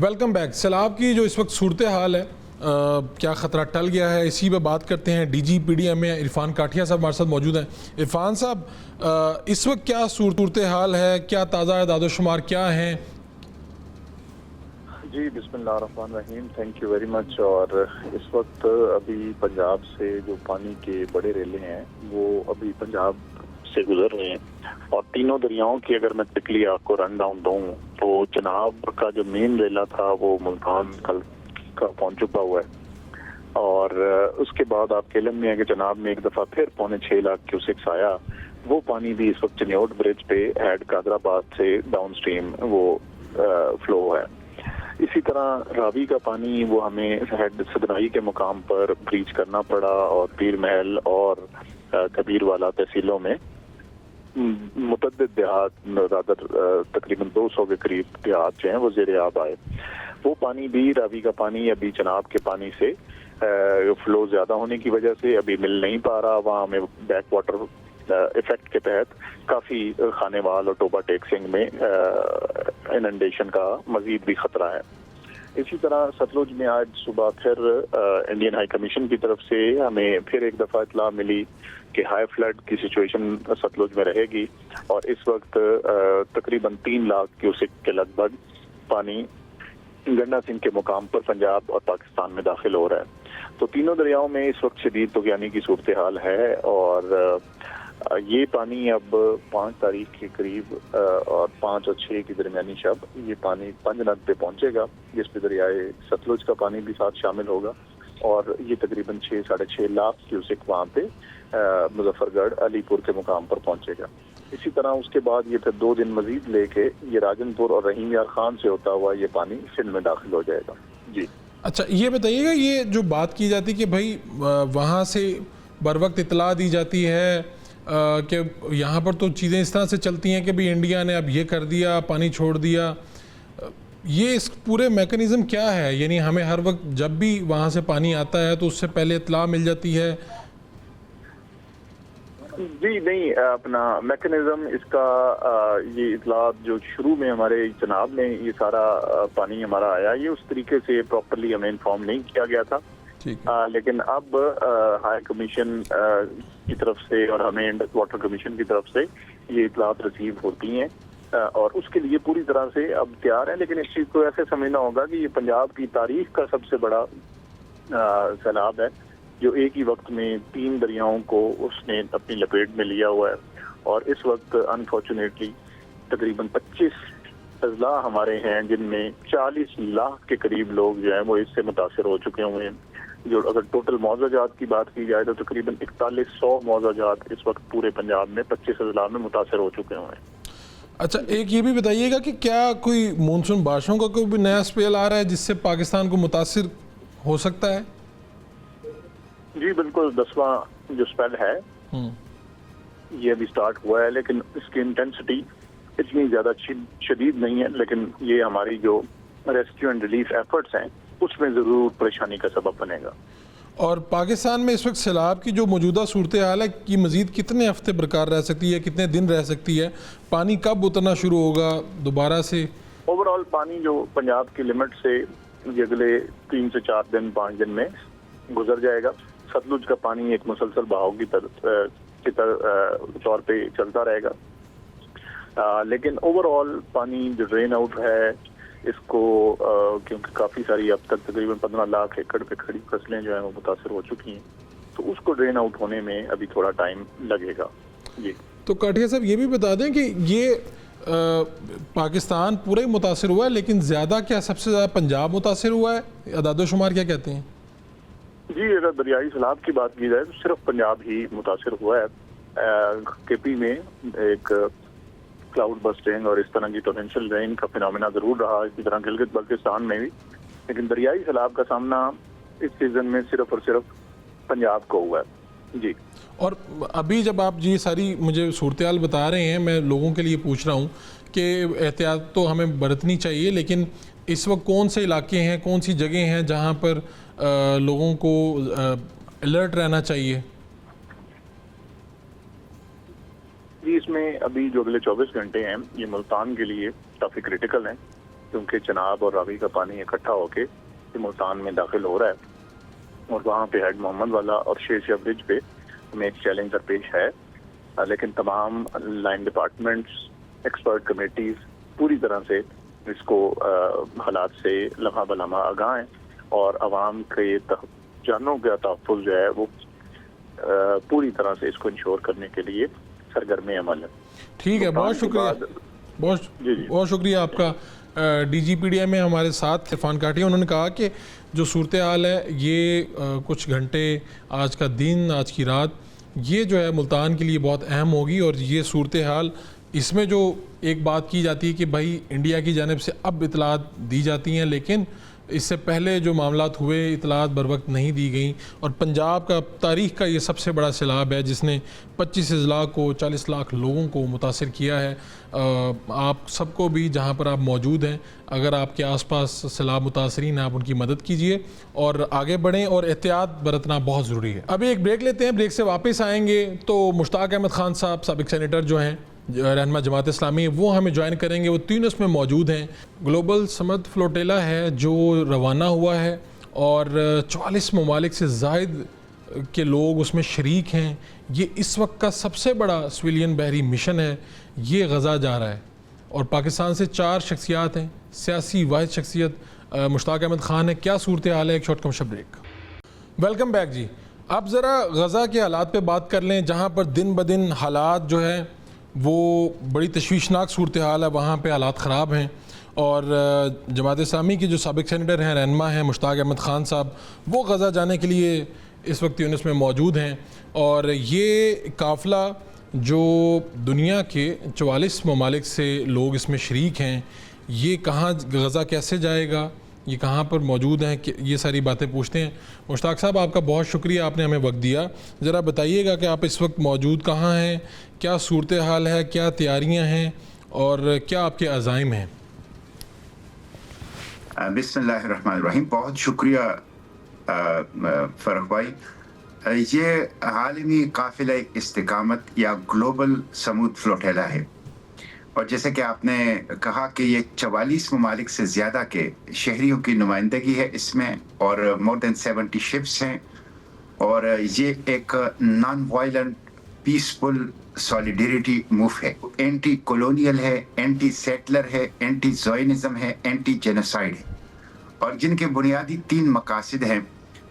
Speaker 1: Welcome back. سیلاب کی جو اس وقت صورتحال ہے, کیا خطرہ ٹل گیا ہے, اسی پہ بات کرتے ہیں. D G P D M میں عرفان کاٹھیا صاحب ہمارے ساتھ موجود ہیں. عرفان صاحب, اس وقت کیا صورتحال ہے, کیا تازہ اعداد و شمار کیا ہیں؟
Speaker 4: جی بسم اللہ الرحمن الرحیم, تھینک یو ویری مچ. اور اس وقت ابھی پنجاب سے جو پانی کے بڑے ریلے ہیں وہ ابھی پنجاب سے گزر رہے ہیں, اور تینوں دریاؤں کی اگر میں تکلی آپ کو رن ڈاؤن دوں تو جناب کا جو مین ریلا تھا وہ ملتان کل کا پہنچ چکا ہوا ہے, اور اس کے بعد آپ کے علم میں ہے کہ جناب میں ایک دفعہ پھر 6.25 لاکھ کیوسکس آیا. وہ پانی بھی اس وقت چنیوٹ برج پہ ہیڈ قادرآباد سے ڈاؤن سٹریم وہ فلو ہے. اسی طرح راوی کا پانی وہ ہمیں ہیڈ سدنائی کے مقام پر بریچ کرنا پڑا, اور پیر محل اور کبیر والا تحصیلوں میں متعدد دیہات تقریباً 200 کے قریب دیہات جو ہیں وہ زیر آب آئے. وہ پانی بھی راوی کا پانی ابھی چناب کے پانی سے فلو زیادہ ہونے کی وجہ سے ابھی مل نہیں پا رہا. وہاں ہمیں بیک واٹر ایفیکٹ کے تحت کافی خانے وال اور ٹوبا ٹیکسنگ میں اننڈیشن کا مزید بھی خطرہ ہے. اسی طرح ستلج میں آج صبح پھر انڈین ہائی کمیشن کی طرف سے ہمیں پھر ایک دفعہ اطلاع ملی کہ ہائی فلڈ کی سچویشن ستلج میں رہے گی, اور اس وقت تقریباً 3 لاکھ کیوسک کے لگ بھگ پانی گنڈا سنگھ کے مقام پر پنجاب اور پاکستان میں داخل ہو رہا ہے. تو تینوں دریاؤں میں اس وقت شدید طغیانی کی صورتحال ہے, اور یہ پانی اب 5 تاریخ کے قریب اور 5 اور 6 کی درمیانی شب یہ پانی پنجنت پہ پہنچے گا, جس پہ دریائے ستلج کا پانی بھی ساتھ شامل ہوگا, اور یہ تقریباً 6-6.5 لاکھ کیوسک وہاں پہ مظفر گڑھ علی پور کے مقام پر پہنچے گا. اسی طرح اس کے بعد یہ پھر 2 دن مزید لے کے یہ راجن پور اور رحیم یار خان سے ہوتا ہوا یہ پانی سندھ میں داخل ہو جائے گا. جی
Speaker 1: اچھا, یہ بتائیے گا, یہ جو بات کی جاتی کہ بھائی وہاں سے بر وقت اطلاع دی جاتی ہے کہ یہاں پر تو چیزیں اس طرح سے چلتی ہیں کہ بھئی انڈیا نے اب یہ کر دیا, پانی چھوڑ دیا, یہ اس پورے میکنزم کیا ہے؟ یعنی ہمیں ہر وقت جب بھی وہاں سے پانی آتا ہے تو اس سے پہلے اطلاع مل جاتی ہے؟
Speaker 4: جی نہیں, اپنا میکنزم اس کا یہ اطلاعات جو شروع میں ہمارے جناب میں یہ سارا پانی ہمارا آیا, یہ اس طریقے سے پراپرلی ہمیں انفارم نہیں کیا گیا تھا. لیکن اب ہائی کمیشن کی طرف سے اور ہمیں واٹر کمیشن کی طرف سے یہ اطلاعات ریسیو ہوتی ہیں, اور اس کے لیے پوری طرح سے اب تیار ہیں. لیکن اس چیز کو ایسے سمجھنا ہوگا کہ یہ پنجاب کی تاریخ کا سب سے بڑا سیلاب ہے, جو ایک ہی وقت میں 3 دریاؤں کو اس نے اپنی لپیٹ میں لیا ہوا ہے. اور اس وقت انفارچونیٹلی تقریباً 25 اضلاع ہمارے ہیں جن میں 40 لاکھ کے قریب لوگ جو ہیں وہ اس سے متاثر ہو چکے ہوئے ہیں. جو اگر ٹوٹل معاوضہ جات کی بات کی جائے تو تقریباً 4100 معاوضہ جات اس وقت پورے پنجاب میں 25 اضلاع میں متاثر ہو چکے ہوئے ہیں.
Speaker 1: اچھا, ایک یہ بھی بتائیے گا کہ کیا کوئی مونسون بارشوں کا کوئی بھی نیا اسپیل آ رہا ہے جس سے پاکستان کو متاثر ہو سکتا ہے؟
Speaker 4: جی بالکل, 10واں جو اسپیل ہے یہ ابھی سٹارٹ ہوا ہے, لیکن اس کی انٹینسٹی اتنی زیادہ شدید نہیں ہے, لیکن یہ ہماری جو ریسکیو اینڈ ریلیف ایفرٹس ہیں اس میں ضرور پریشانی کا سبب بنے گا.
Speaker 1: اور پاکستان میں اس وقت سیلاب کی جو موجودہ صورتحال ہے کی مزید کتنے ہفتے برقرار رہ سکتی ہے, کتنے دن رہ سکتی ہے؟ پانی کب اترنا شروع ہوگا دوبارہ سے؟
Speaker 4: اوور آل پانی جو پنجاب کی لمٹ سے اگلے 3 سے 4 دن 5 دن میں گزر جائے گا. ستلج کا پانی ایک مسلسل بہاؤ کی طور پہ چلتا رہے گا, لیکن اوور آل پانی جو ڈرین آؤٹ ہے اس کو کیونکہ کافی ساری اب تک تقریباً 15 لاکھ ایکڑ پہ کھڑی فصلیں جو ہیں وہ متاثر ہو چکی ہیں, تو اس کو ڈرین آؤٹ ہونے میں ابھی تھوڑا ٹائم لگے گا. جی
Speaker 1: تو کاٹھیا صاحب یہ بھی بتا دیں کہ یہ پاکستان پورا ہی متاثر ہوا ہے, لیکن زیادہ کیا سب سے زیادہ پنجاب متاثر ہوا ہے؟ اعداد و شمار کیا کہتے ہیں؟
Speaker 4: جی اگر دریائی سیلاب کی بات کی جائے تو صرف پنجاب ہی متاثر ہوا ہے. کے پی میں ایک کلاؤڈ بسٹنگ اور اس طرح کی ٹورنشل رین کا فینومینا ضرور رہا, اسی طرح گلگت بلتستان میں بھی, لیکن دریائی سیلاب کا سامنا اس سیزن میں صرف اور صرف پنجاب کو ہوا ہے. جی.
Speaker 1: اور ابھی جب آپ یہ ساری مجھے صورتحال بتا رہے ہیں، میں لوگوں کے لیے پوچھ رہا ہوں کہ احتیاط تو ہمیں برتنی چاہیے، لیکن اس وقت کون سے علاقے ہیں، کون سی جگہیں ہیں جہاں پر لوگوں کو الرٹ رہنا چاہیے؟
Speaker 4: جی، اس میں ابھی جو اگلے 24 گھنٹے ہیں یہ ملتان کے لیے کافی کریٹیکل ہیں، کیونکہ چناب اور راوی کا پانی اکٹھا ہو کے ملتان میں داخل ہو رہا ہے، اور وہاں پہ ہیڈ محمد والا اور شیر شاہ برج پہ ہمیں ایک چیلنج درپیش ہے. لیکن تمام لائن ڈپارٹمنٹس، ایکسپرٹ کمیٹیز پوری طرح سے اس کو حالات سے لمحہ بلمحہ آگاہ ہیں، اور عوام کے جانوں کا تحفظ جو ہے وہ پوری طرح سے اس کو انشور کرنے کے لیے سرگرم عمل ہے.
Speaker 1: ٹھیک ہے، بہت شکریہ، بہت شکریہ آپ کا. D G P D M میں ہمارے ساتھ عرفان کاٹیا، انہوں نے کہا کہ جو صورتحال ہے یہ کچھ گھنٹے، آج کا دن، آج کی رات، یہ جو ہے ملتان کے لیے بہت اہم ہوگی. اور یہ صورتحال، اس میں جو ایک بات کی جاتی ہے کہ بھائی انڈیا کی جانب سے اب اطلاعات دی جاتی ہیں، لیکن اس سے پہلے جو معاملات ہوئے اطلاعات بر وقت نہیں دی گئیں. اور پنجاب کا تاریخ کا یہ سب سے بڑا سیلاب ہے جس نے 25 اضلاع کو، 40 لاکھ لوگوں کو متاثر کیا ہے. آپ سب کو بھی جہاں پر آپ موجود ہیں، اگر آپ کے آس پاس سیلاب متاثرین ہیں، آپ ان کی مدد کیجئے اور آگے بڑھیں، اور احتیاط برتنا بہت ضروری ہے. ابھی ایک بریک لیتے ہیں، بریک سے واپس آئیں گے تو مشتاق احمد خان صاحب، سابق سینیٹر جو ہیں، رہنما جماعت اسلامی، وہ ہمیں جوائن کریں گے. وہ تیونس میں موجود ہیں. گلوبل سمت فلوٹیلا ہے جو روانہ ہوا ہے، اور 44 ممالک سے زائد کے لوگ اس میں شریک ہیں. یہ اس وقت کا سب سے بڑا سویلین بحری مشن ہے. یہ غزہ جا رہا ہے، اور پاکستان سے 4 شخصیات ہیں. سیاسی واحد شخصیت مشتاق احمد خان ہے. کیا صورتحال ہے؟ ایک short commercial break. Welcome back جی. اب ذرا غزہ کے حالات پہ بات کر لیں، جہاں پر دن بدن حالات جو ہے وہ بڑی تشویشناک صورتحال ہے، وہاں پہ حالات خراب ہیں. اور جماعت اسلامی کی جو سابق سینیٹر ہیں، رہنما ہیں مشتاق احمد خان صاحب، وہ غزہ جانے کے لیے اس وقت یونس میں موجود ہیں. اور یہ قافلہ جو دنیا کے 44 ممالک سے لوگ اس میں شریک ہیں، یہ کہاں غزہ کیسے جائے گا، یہ کہاں پر موجود ہیں، یہ ساری باتیں پوچھتے ہیں. مشتاق صاحب، آپ کا بہت شکریہ، آپ نے ہمیں وقت دیا. ذرا بتائیے گا کہ آپ اس وقت موجود کہاں ہیں، کیا صورتحال ہے، کیا تیاریاں ہیں، اور کیا آپ کے عزائم ہیں؟
Speaker 5: بسم اللہ الرحمن الرحیم. بہت شکریہ فرح بھائی. یہ عالمی قافلہ استقامت یا گلوبل سمود فلوٹیلا ہے، اور جیسے کہ آپ نے کہا کہ یہ 44 ممالک سے زیادہ کے شہریوں کی نمائندگی ہے اس میں، اور مور دین 70 شپس ہیں. اور یہ ایک نان وائلنٹ پیسفل سالیڈیریٹی موو ہے. اینٹی کولونیل ہے، اینٹی سیٹلر ہے، اینٹی زوئنزم ہے، اینٹی جینوسائیڈ ہے، اور جن کے بنیادی 3 مقاصد ہیں: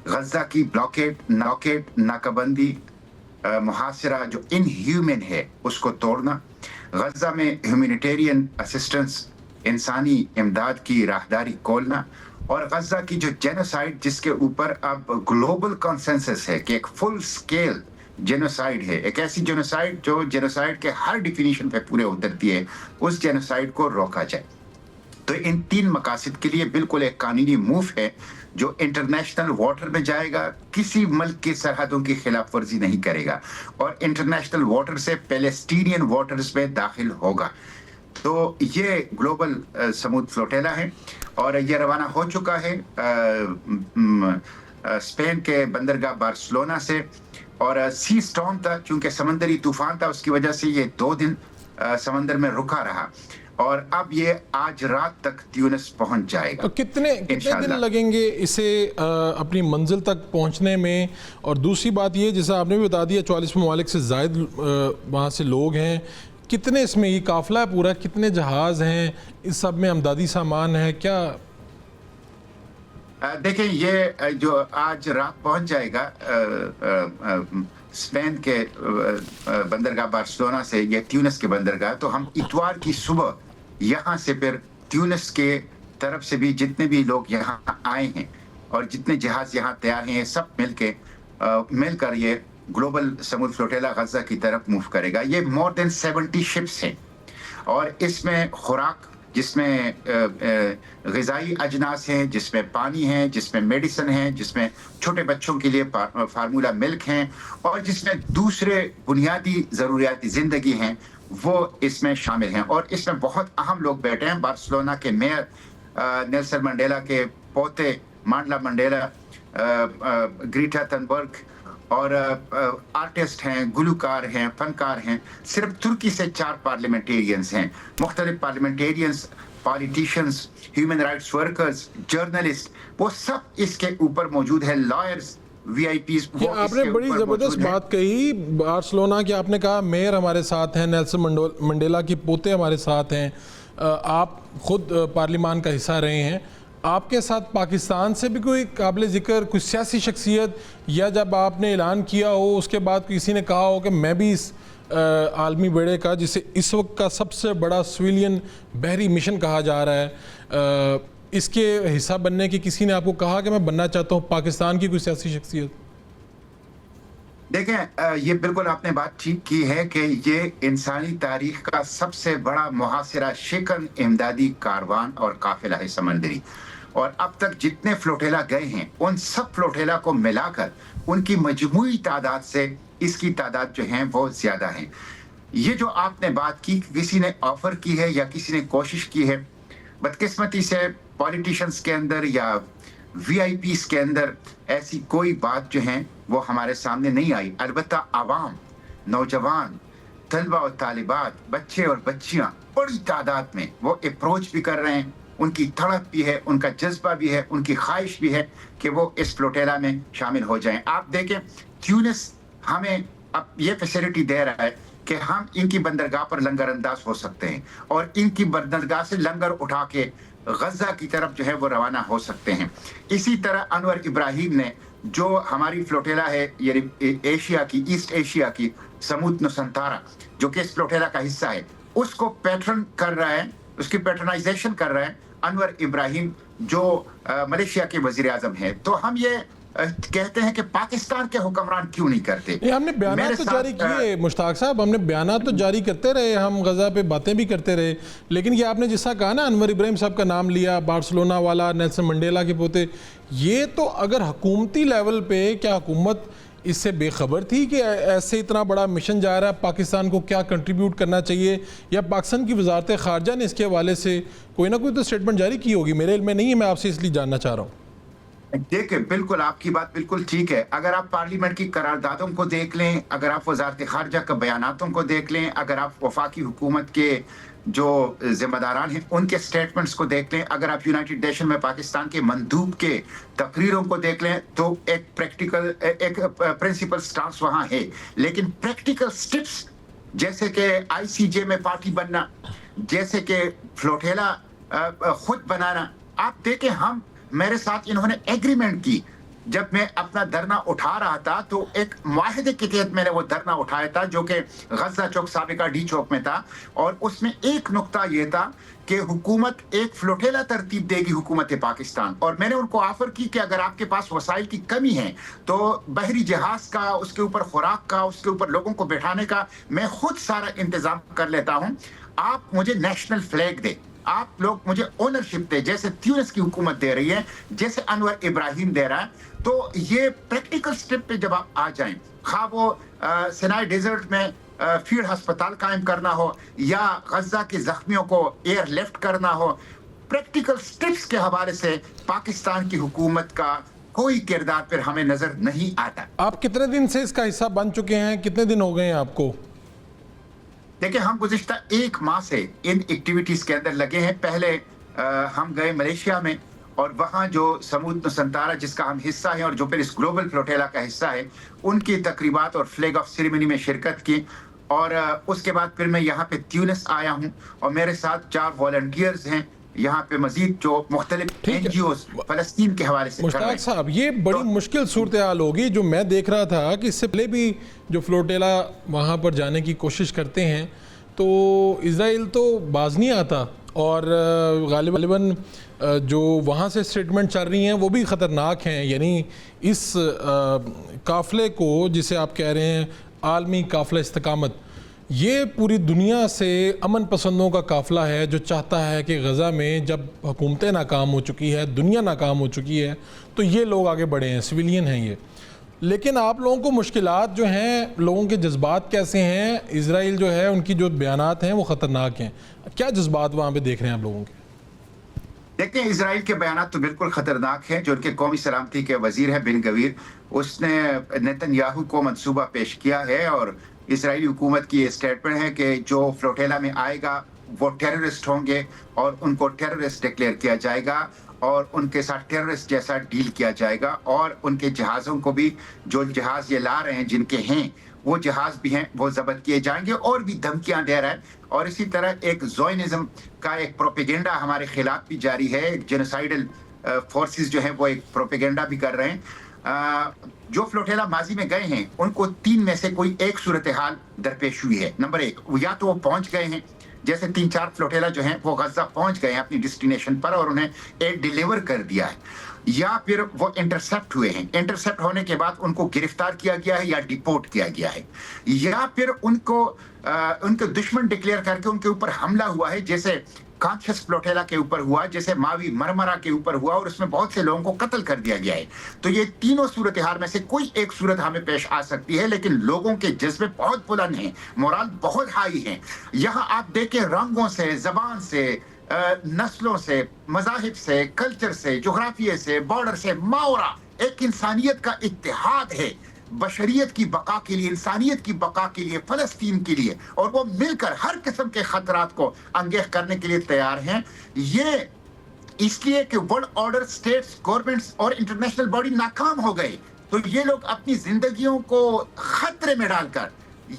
Speaker 5: غزہ کی بلاکیڈ، ناکیڈ، ناکہ بندی، محاصرہ جو ان ہیومن ہے اس کو توڑنا، غزہ میں ہیومینیٹیرین اسسٹنس، انسانی امداد کی راہداری کھولنا، اور غزہ کی جو جینوسائیڈ جس کے اوپر اب گلوبل کنسنسس ہے کہ ایک فل سکیل جینوسائیڈ ہے، ایک ایسی جینوسائیڈ جو جینوسائیڈ کے ہر ڈیفینیشن پہ پورے اترتی ہے، اس جینوسائیڈ کو روکا جائے. تو ان 3 مقاصد کے لیے بالکل ایک قانونی موو ہے جو انٹرنیشنل واٹر میں جائے گا، کسی ملک کی سرحدوں کی خلاف ورزی نہیں کرے گا، اور انٹرنیشنل واٹر سے پیلیسٹینین واٹرز میں داخل ہوگا. تو یہ گلوبل سمود فلوٹیلا ہے، اور یہ روانہ ہو چکا ہے اسپین کے بندرگاہ بارسلونا سے. اور سی سٹارم تھا، چونکہ سمندری طوفان تھا، اس کی وجہ سے یہ 2 دن سمندر میں رکا رہا، اور اب یہ آج رات تک تیونس پہنچ جائے گا.
Speaker 1: تو کتنے دن لگیں گے اسے اپنی منزل تک پہنچنے میں؟ اور دوسری بات یہ، جیسا آپ نے بھی بتا دیا 44 ممالک سے زائد وہاں سے لوگ ہیں، کتنے اس میں یہ قافلہ ہے پورا، کتنے جہاز ہیں، اس سب میں امدادی سامان ہے کیا؟
Speaker 5: دیکھیں، یہ جو آج رات پہنچ جائے گا اسپین کے بندرگاہ بارسلونا سے، یہ تیونس کے بندرگاہ، تو ہم اتوار کی صبح یہاں سے پھر تیونس کے طرف سے بھی جتنے بھی لوگ یہاں آئے ہیں اور جتنے جہاز یہاں تیار ہیں، سب مل کر یہ گلوبل سمود فلوٹیلا غزہ کی طرف موو کرے گا. یہ مور دین 70 شپس ہیں، اور اس میں خوراک جس میں غذائی اجناس ہیں، جس میں پانی ہے، جس میں میڈیسن ہے، جس میں چھوٹے بچوں کے لیے فارمولا ملک ہیں، اور جس میں دوسرے بنیادی ضروریات زندگی ہیں، وہ اس میں شامل ہیں. اور اس میں بہت اہم لوگ بیٹھے ہیں. بارسلونا کے میئر نیلسن منڈیلا کے پوتے مانڈلا منڈیلا، گریٹا تھنبرگ، اور آرٹسٹ ہیں، گلوکار ہیں، فنکار ہیں. صرف ترکی سے 4 پارلیمنٹیرینز ہیں. مختلف parliamentarians, politicians, human rights workers, journalist, وہ سب اس کے اوپر موجود ہیں. Lawyers, V I Ps.
Speaker 1: آپ نے بڑی زبردست بات کہی. بارسلونا کی آپ نے کہا میئر ہمارے ساتھ ہیں، نیلسن منڈیلا کے پوتے ہمارے ساتھ ہیں. آپ خود پارلیمان کا حصہ رہے ہیں. آپ کے ساتھ پاکستان سے بھی کوئی قابل ذکر کوئی سیاسی شخصیت، یا جب آپ نے اعلان کیا ہو اس کے بعد کسی نے کہا ہو کہ میں بھی اس عالمی بیڑے کا، جسے اس وقت کا سب سے بڑا سویلین بحری مشن کہا جا رہا ہے، اس کے حصہ بننے کی کسی نے آپ کو کہا کہ میں بننا چاہتا ہوں، پاکستان کی کوئی سیاسی شخصیت؟
Speaker 5: دیکھیں، یہ بالکل آپ نے بات ٹھیک کی ہے کہ یہ انسانی تاریخ کا سب سے بڑا محاصرہ شکن امدادی کاروان اور قافلہ ہے سمندری. اور اب تک جتنے فلوٹیلا گئے ہیں ان سب فلوٹیلا کو ملا کر ان کی مجموعی تعداد سے اس کی تعداد جو ہیں وہ زیادہ ہیں. یہ جو آپ نے بات کی، کسی نے آفر کی ہے یا کسی نے کوشش کی ہے، بدقسمتی سے پولیٹیشنز کے اندر یا وی آئی پیز کے اندر ایسی کوئی بات جو ہیں وہ ہمارے سامنے نہیں آئی. البتہ عوام، نوجوان، طلبہ اور طالبات، بچے اور بچیاں بڑی تعداد میں وہ اپروچ بھی کر رہے ہیں. ان کی تڑپ بھی ہے، ان کا جذبہ بھی ہے، ان کی خواہش بھی ہے کہ وہ اس فلوٹیلا میں شامل ہو جائیں. آپ دیکھیں، تیونس ہمیں اب یہ فیسلٹی دے رہا ہے کہ ہم ان کی بندرگاہ پر لنگر انداز ہو سکتے ہیں، اور ان کی بندرگاہ سے لنگر اٹھا کے غزہ کی طرف جو ہے وہ روانہ ہو سکتے ہیں. اسی طرح انور ابراہیم نے، جو ہماری فلوٹیلا ہے یعنی ایشیا کی، ایسٹ ایشیا کی، سمود نسنتارا، جو کہ اس فلوٹیلا کا حصہ ہے، اس کو پیٹرن کر رہا ہے، اس کی پیٹرنائزیشن کر رہا ہے انور ابراہیم، جو ملیشیا کے وزیر اعظم ہے. تو ہم یہ کہتے ہیں کہ پاکستان کے حکمران کیوں نہیں کرتے؟
Speaker 1: ہم نے بیانات تو جاری کیے مشتاق صاحب، ہم نے بیانات تو جاری کرتے رہے، ہم غزہ پہ باتیں بھی کرتے رہے، لیکن یہ آپ نے جیسا کہا نا، انور ابراہیم صاحب کا نام لیا، بارسلونا والا، نیلسن منڈیلا کے پوتے، یہ تو اگر حکومتی لیول پہ، کیا حکومت اس سے بے خبر تھی کہ ایسے اتنا بڑا مشن جا رہا ہے، پاکستان کو کیا کنٹریبیوٹ کرنا چاہیے، یا پاکستان کی وزارت خارجہ نے اس کے حوالے سے کوئی نہ کوئی تو اسٹیٹمنٹ جاری کی ہوگی؟ میرے علم میں نہیں ہے، میں آپ سے اس لیے جاننا چاہ رہا ہوں.
Speaker 5: دیکھیں، بالکل آپ کی بات بالکل ٹھیک ہے. اگر آپ پارلیمنٹ کی قراردادوں کو دیکھ لیں، اگر آپ وزارت خارجہ کا بیاناتوں کو دیکھ لیں، اگر آپ وفاقی حکومت کے جو ذمہ داران ہیں ان کے سٹیٹمنٹس کو دیکھ لیں، اگر آپ یونائٹڈ نیشن میں پاکستان کے مندوب کے تقریروں کو دیکھ لیں، تو ایک پریکٹیکل، ایک پرنسپل سٹانس وہاں ہے. لیکن پریکٹیکل سٹیپس جیسے کہ آئی سی جے میں پارٹی بننا، جیسے کہ فلوٹیلا خود بنانا، آپ دیکھیں، ہم میرے ساتھ انہوں نے ایگریمنٹ کی. جب میں اپنا دھرنا اٹھا رہا تھا تو ایک معاہدے کے تحت میں نے وہ دھرنا اٹھایا تھا، جو کہ غزہ چوک سابقہ ڈی چوک میں تھا. اور اس میں ایک نقطہ یہ تھا کہ حکومت ایک فلوٹیلا ترتیب دے گی، حکومت پاکستان. اور میں نے ان کو آفر کی کہ اگر آپ کے پاس وسائل کی کمی ہے تو بحری جہاز کا، اس کے اوپر خوراک کا، اس کے اوپر لوگوں کو بٹھانے کا میں خود سارا انتظام کر لیتا ہوں. آپ مجھے نیشنل فلیگ دے، آپ لوگ مجھے اونرشپ دے، جیسے تیونس کی حکومت دے رہی ہے، جیسے انور ابراہیم دے رہا ہے. تو یہ پریکٹیکل سٹیپ پہ جب آپ آ جائیں، خواہ وہ سینائی ڈیزرٹ میں فیلڈ ہسپتال قائم کرنا ہو، یا غزہ کے زخمیوں کو ایئر لفٹ کرنا ہو، پریکٹیکل سٹیپس کے حوالے سے پاکستان کی حکومت کا کوئی کردار پھر ہمیں نظر نہیں آتا.
Speaker 1: آپ کتنے دن سے اس کا حصہ بن چکے ہیں؟ کتنے دن ہو گئے ہیں آپ کو؟
Speaker 5: دیکھیں، ہم گزشتہ 1 ماہ سے ان ایکٹیویٹیز کے اندر لگے ہیں. پہلے ہم گئے ملیشیا میں، اور وہاں جو سمود نسنتارا جس کا ہم حصہ ہیں اور جو پھر اس گلوبل فلوٹیلا کا حصہ ہے، ان کی تقریبات اور فلیگ آف سیریمنی میں شرکت کی. اور اس کے بعد پھر میں یہاں پہ تیونس آیا ہوں، اور میرے ساتھ 4 والنٹیئرز ہیں یہاں پہ، مزید جو مختلف این جی اوز فلسطین کے حوالے سے.
Speaker 1: مشتاق صاحب، یہ بڑی مشکل صورتحال ہوگی. جو میں دیکھ رہا تھا کہ اس سے پہلے بھی جو فلوٹیلا وہاں پر جانے کی کوشش کرتے ہیں تو اسرائیل تو باز نہیں آتا، اور غالباً جو وہاں سے سٹیٹمنٹ چل رہی ہیں وہ بھی خطرناک ہیں. یعنی اس قافلے کو، جسے آپ کہہ رہے ہیں عالمی قافلہ استقامت، یہ پوری دنیا سے امن پسندوں کا قافلہ ہے جو چاہتا ہے کہ غزہ میں جب حکومتیں ناکام ہو چکی ہے، دنیا ناکام ہو چکی ہے، تو یہ لوگ آگے بڑھے ہیں، سویلین ہیں یہ. لیکن آپ لوگوں کو مشکلات جو ہیں، لوگوں کے جذبات کیسے ہیں؟ اسرائیل جو ہے ان کی جو بیانات ہیں وہ خطرناک ہیں. کیا جذبات وہاں پہ دیکھ رہے ہیں آپ لوگوں کے؟
Speaker 5: دیکھیں، اسرائیل کے بیانات تو بالکل خطرناک ہیں. جو ان کے قومی سلامتی کے وزیر ہیں بن گویر، اس نے نیتن یاہو کو منصوبہ پیش کیا ہے اور اسرائیلی حکومت کی یہ اسٹیٹمنٹ ہے کہ جو فلوٹیلا میں آئے گا وہ ٹیررسٹ ہوں گے اور ان کو ٹیررسٹ ڈکلیئر کیا جائے گا اور ان کے ساتھ ٹیررسٹ جیسا ڈیل کیا جائے گا، اور ان کے جہازوں کو بھی، جو جہاز یہ لا رہے ہیں جن کے ہیں وہ جہاز بھی ہیں، وہ ضبط کیے جائیں گے. اور بھی دھمکیاں دے رہا ہے. اور اسی طرح ایک زوئنزم کا ایک پروپیگنڈا ہمارے خلاف بھی جاری ہے. جینوسائیڈل فورسز جو ہیں وہ ایک پروپیگنڈا بھی کر رہے ہیں. جو فلوٹیلا ماضی میں گئے ہیں ان کو 3 میں سے کوئی ایک صورتحال درپیش ہوئی ہے. نمبر 1، یا تو وہ پہنچ گئے ہیں، جیسے 3-4 فلوٹیلا جو ہیں وہ غزہ پہنچ گئے ہیں اپنی ڈیسٹینیشن پر اور انہیں ایڈ ڈیلیور کر دیا ہے، یا پھر وہ انٹرسیپٹ ہوئے ہیں. انٹرسیپٹ ہونے کے بعد ان کو گرفتار کیا گیا ہے یا ڈیپورٹ کیا گیا ہے، یا پھر ان کو دشمن ڈکلیئر کر کے ان کے اوپر حملہ ہوا ہے، جیسے کانشس فلوٹیلا کے اوپر ہوا، جیسے ماوی مرمرا کے اوپر ہوا اور اس میں بہت سے لوگوں کو قتل کر دیا گیا ہے. تو یہ تینوں صورتحال میں سے کوئی ایک صورت ہمیں پیش آ سکتی ہے، لیکن لوگوں کے جذبے بہت بلند ہیں، مورال بہت ہائی ہیں. یہاں آپ دیکھیں، رنگوں سے، زبان سے، نسلوں سے، مذاہب سے، کلچر سے، جغرافیے سے، بارڈر سے، ماورا ایک انسانیت کا اتحاد ہے، بشریت کی بقا کے لیے، انسانیت کی بقا کے لیے، فلسطین کے لیے، اور وہ مل کر ہر قسم کے خطرات کو انگیخ کرنے کے لیے تیار ہیں. یہ اس لیے کہ ورلڈ آرڈر، سٹیٹس، گورنمنٹس اور انٹرنیشنل باڈی ناکام ہو گئے، تو یہ لوگ اپنی زندگیوں کو خطرے میں ڈال کر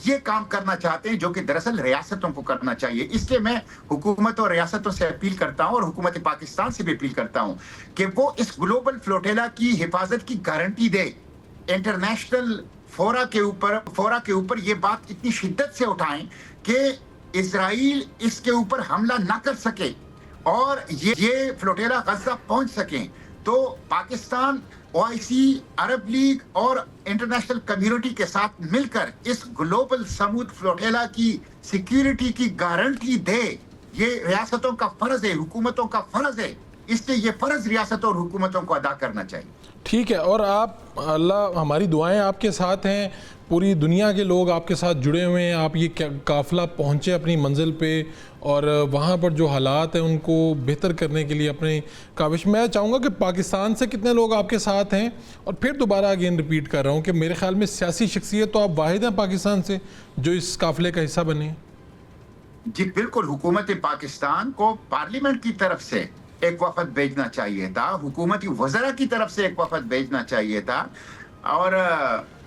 Speaker 5: یہ کام کرنا چاہتے ہیں جو کہ دراصل ریاستوں کو کرنا چاہیے. اس لیے میں حکومت اور ریاستوں سے اپیل کرتا ہوں اور حکومت پاکستان سے بھی اپیل کرتا ہوں کہ وہ اس گلوبل فلوٹیلا کی حفاظت کی گارنٹی دے. انٹرنیشنل فورا کے اوپر یہ بات اتنی شدت سے اٹھائیں کہ اسرائیل اس کے اوپر حملہ نہ کر سکے اور یہ فلوٹیلا غزہ پہنچ سکیں. تو پاکستان OIC، عرب لیگ اور انٹرنیشنل کمیونٹی کے ساتھ مل کر اس گلوبل سمود فلوٹیلا کی سیکیورٹی کی گارنٹی دے. یہ ریاستوں کا فرض ہے، حکومتوں کا فرض ہے، اس لیے یہ فرض ریاستوں اور حکومتوں کو ادا کرنا چاہیے.
Speaker 1: ٹھیک ہے. اور آپ، اللہ، ہماری دعائیں آپ کے ساتھ ہیں، پوری دنیا کے لوگ آپ کے ساتھ جڑے ہوئے ہیں. آپ یہ قافلہ پہنچے اپنی منزل پہ اور وہاں پر جو حالات ہیں ان کو بہتر کرنے کے لیے اپنی کاوش. میں چاہوں گا کہ پاکستان سے کتنے لوگ آپ کے ساتھ ہیں، اور پھر دوبارہ اگین ریپیٹ کر رہا ہوں کہ میرے خیال میں سیاسی شخصیت تو آپ واحد ہیں پاکستان سے جو اس قافلے کا حصہ بنے.
Speaker 5: جی بالکل، حکومت پاکستان کو پارلیمنٹ کی طرف سے ایک وفد بھیجنا چاہیے تھا، حکومتی وزراء کی طرف سے ایک وفد بھیجنا چاہیے تھا، اور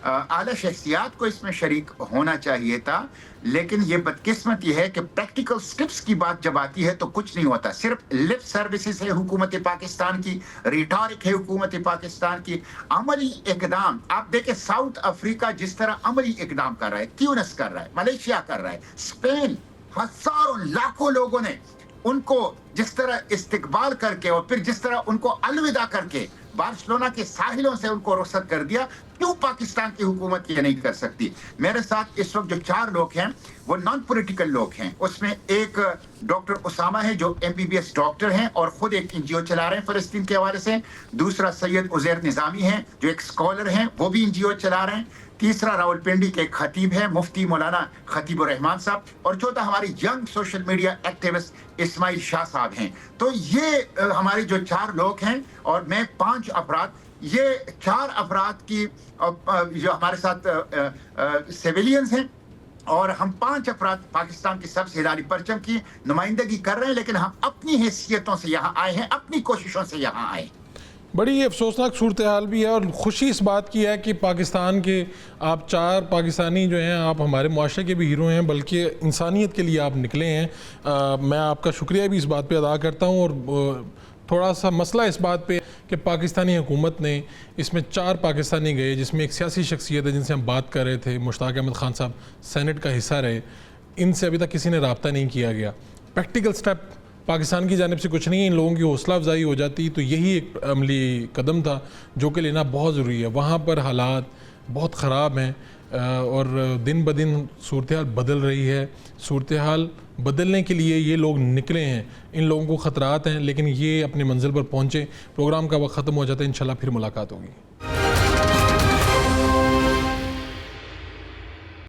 Speaker 5: اعلیٰ شخصیات کو اس میں شریک ہونا چاہیے تھا. لیکن یہ بدقسمتی ہے کہ پریکٹیکل سٹیپس کی بات جب آتی ہے تو کچھ نہیں ہوتا. صرف لپ سروسز ہے حکومت پاکستان کی، ریٹارک ہے حکومت پاکستان کی. عملی اقدام آپ دیکھیں، ساؤتھ افریقہ جس طرح عملی اقدام کر رہا ہے، تیونس کر رہا ہے، ملیشیا کر رہا ہے، اسپین، ہزاروں لاکھوں لوگوں نے ان کو جس طرح استقبال کر کے اور پھر جس طرح ان کو الوداع کر کے بارسلونا کے ساحلوں سے ان کو رخصت کر دیا. کیوں پاکستان کی حکومت یہ نہیں کر سکتی؟ میرے ساتھ اس وقت جو 4 لوگ ہیں وہ نان پولیٹیکل لوگ ہیں. اس میں ایک ڈاکٹر اسامہ ہے جو MBBS ڈاکٹر ہیں اور خود ایک NGO چلا رہے ہیں فلسطین کے حوالے سے. دوسرا سید عزیر نظامی ہیں جو ایک اسکالر ہیں، وہ بھی NGO چلا رہے ہیں. تیسرا راولپنڈی کے ایک خطیب ہے، مفتی مولانا خطیب الرحمان صاحب. اور چوتھا ہماری ینگ سوشل میڈیا ایکٹیوسٹ اسماعیل شاہ صاحب ہیں. تو یہ ہمارے جو 4 لوگ ہیں، اور میں 5 افراد، یہ 4 افراد کی جو ہمارے ساتھ سیویلینز ہیں، اور ہم 5 افراد پاکستان کی سبز ہلالی پرچم کی نمائندگی کر رہے ہیں، لیکن ہم اپنی حیثیتوں سے یہاں آئے ہیں، اپنی کوششوں سے یہاں آئے ہیں.
Speaker 1: بڑی افسوسناک صورتحال بھی ہے، اور خوشی اس بات کی ہے کہ پاکستان کے آپ 4 پاکستانی جو ہیں، آپ ہمارے معاشرے کے بھی ہیرو ہیں، بلکہ انسانیت کے لیے آپ نکلے ہیں. میں آپ کا شکریہ بھی اس بات پہ ادا کرتا ہوں. اور تھوڑا سا مسئلہ اس بات پہ کہ پاکستانی حکومت نے اس میں 4 پاکستانی گئے، جس میں ایک سیاسی شخصیت ہے جن سے ہم بات کر رہے تھے، مشتاق احمد خان صاحب سینٹ کا حصہ رہے. ان سے ابھی تک کسی نے رابطہ نہیں کیا گیا. پریکٹیکل سٹیپ پاکستان کی جانب سے کچھ نہیں ہے. ان لوگوں کی حوصلہ افزائی ہو جاتی تو یہی ایک عملی قدم تھا جو کہ لینا بہت ضروری ہے. وہاں پر حالات بہت خراب ہیں. اور دن بدن صورتحال بدل رہی ہے. صورتحال بدلنے کے لیے یہ لوگ نکلے ہیں. ان لوگوں کو خطرات ہیں لیکن یہ اپنے منزل پر پہنچے. پروگرام کا وقت ختم ہو جاتا ہے. انشاءاللہ پھر ملاقات ہوگی.